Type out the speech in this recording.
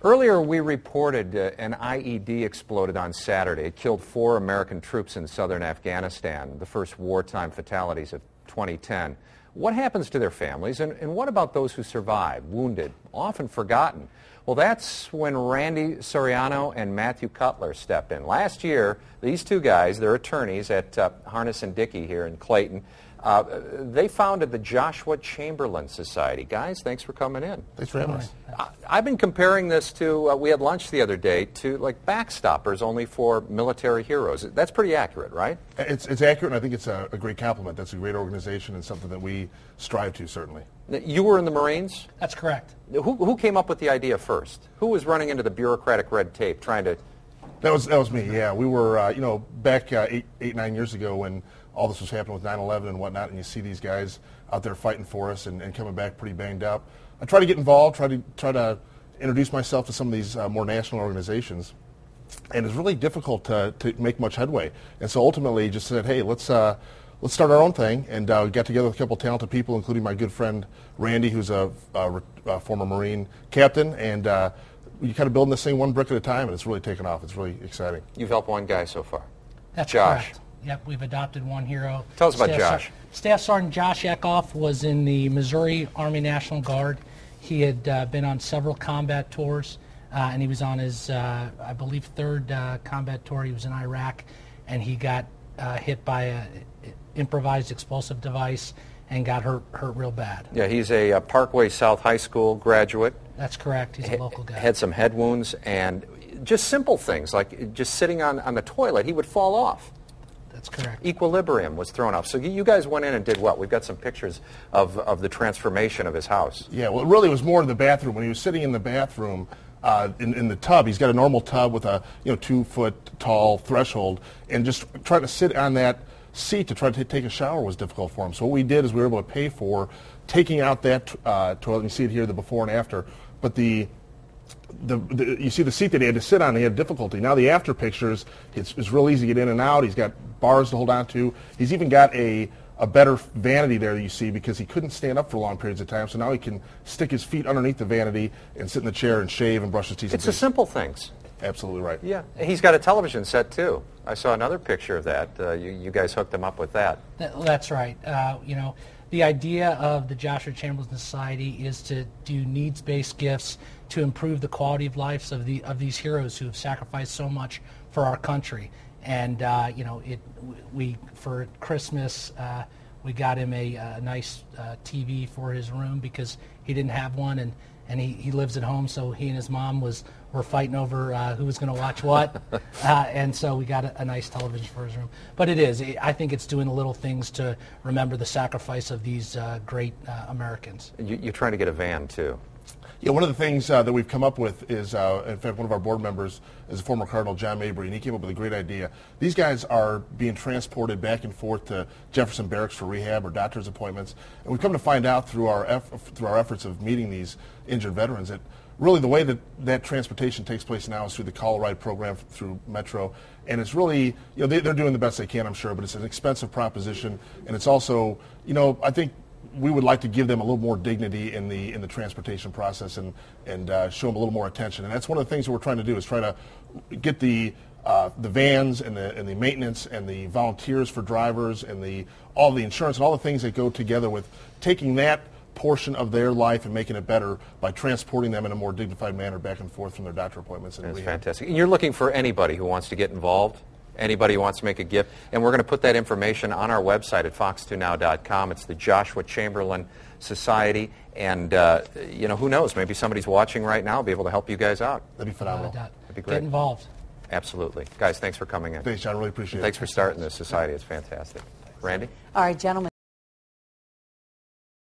Earlier, we reported an IED exploded on Saturday. It killed 4 American troops in southern Afghanistan, the first wartime fatalities of 2010. What happens to their families, and what about those who survived, wounded, often forgotten? Well, that's when Randy Soriano and Matthew Cutler step in. Last year, these two guys, they're attorneys at Harness and Dickey here in Clayton, they founded the Joshua Chamberlain Society. Guys, thanks for coming in. Thanks for having us. I've been comparing this to, we had lunch the other day, to like backstoppers only for military heroes. That's pretty accurate, right? It's accurate, and I think it's a great compliment. That's a great organization and something that we strive to, certainly. You were in the Marines? That's correct. Who came up with the idea first? Who was running into the bureaucratic red tape trying to... That was me, yeah. We were, back 9 years ago when all this was happening with 9/11 and whatnot, and you see these guys out there fighting for us and coming back pretty banged up. I try to get involved, try to introduce myself to some of these more national organizations, and it's really difficult to make much headway. And so ultimately, just said, hey, let's start our own thing, and we got together with a couple of talented people, including my good friend Randy, who's a former Marine captain, and we kind of building this thing one brick at a time, and it's really taken off. It's really exciting. You've helped one guy so far. That's Josh. correct. Yep, we've adopted one hero. Tell us about Josh. Staff Sergeant Josh Eckhoff was in the Missouri Army National Guard. He had been on several combat tours, and he was on his, I believe, third combat tour. He was in Iraq, and he got hit by an improvised explosive device and got hurt real bad. Yeah, he's a Parkway South High School graduate. That's correct. He's a local guy. Had some head wounds and just simple things like just sitting on the toilet, he would fall off. That's correct. Equilibrium was thrown off. So you guys went in and did what? We've got some pictures of the transformation of his house. Yeah, well, it really was more in the bathroom. When he was sitting in the bathroom, in the tub, he's got a normal tub with a 2-foot tall threshold, and just trying to sit on that seat to try to take a shower was difficult for him. So what we did is we were able to pay for taking out that toilet. You see it here, the before and after. But you see the seat that he had to sit on, he had difficulty. Now the after pictures, it's real easy to get in and out. He's got bars to hold on to. He's even got a better vanity there that you see because he couldn't stand up for long periods of time. So now he can stick his feet underneath the vanity and sit in the chair and shave and brush his teeth. It's the simple things. Absolutely right. Yeah. He's got a television set too. I saw another picture of that. You guys hooked him up with that. That's right. The idea of the Joshua Chamberlain Society is to do needs-based gifts to improve the quality of lives of these heroes who have sacrificed so much for our country. And we for Christmas we got him a nice TV for his room because he didn't have one, and he lives at home, so he and his mom were fighting over who was going to watch what, and so we got a nice television for his room. But I think it's doing the little things to remember the sacrifice of these great Americans. You're trying to get a van too. Yeah, one of the things that we've come up with is, in fact, one of our board members is a former Cardinal, John Mabry, and he came up with a great idea. These guys are being transported back and forth to Jefferson Barracks for rehab or doctor's appointments, and we've come to find out through our efforts of meeting these injured veterans that really the way that transportation takes place now is through the call ride program through Metro, and it's really, they're doing the best they can, I'm sure, but it's an expensive proposition, and it's also, I think we would like to give them a little more dignity in the transportation process and show them a little more attention. And that's one of the things that we're trying to do is try to get the vans and the maintenance and the volunteers for drivers and all the insurance and all the things that go together with taking that portion of their life and making it better by transporting them in a more dignified manner back and forth from their doctor appointments. That's fantastic. And you're looking for anybody who wants to get involved? Anybody who wants to make a gift, and we're going to put that information on our website at fox2now.com. It's the Joshua Chamberlain Society, and who knows? Maybe somebody's watching right now will be able to help you guys out. That'd be phenomenal. That'd be great. Get involved. Absolutely, guys. Thanks for coming in. Thanks, John. Really appreciate it. Thanks for starting this society. It's fantastic. Randy? All right, gentlemen.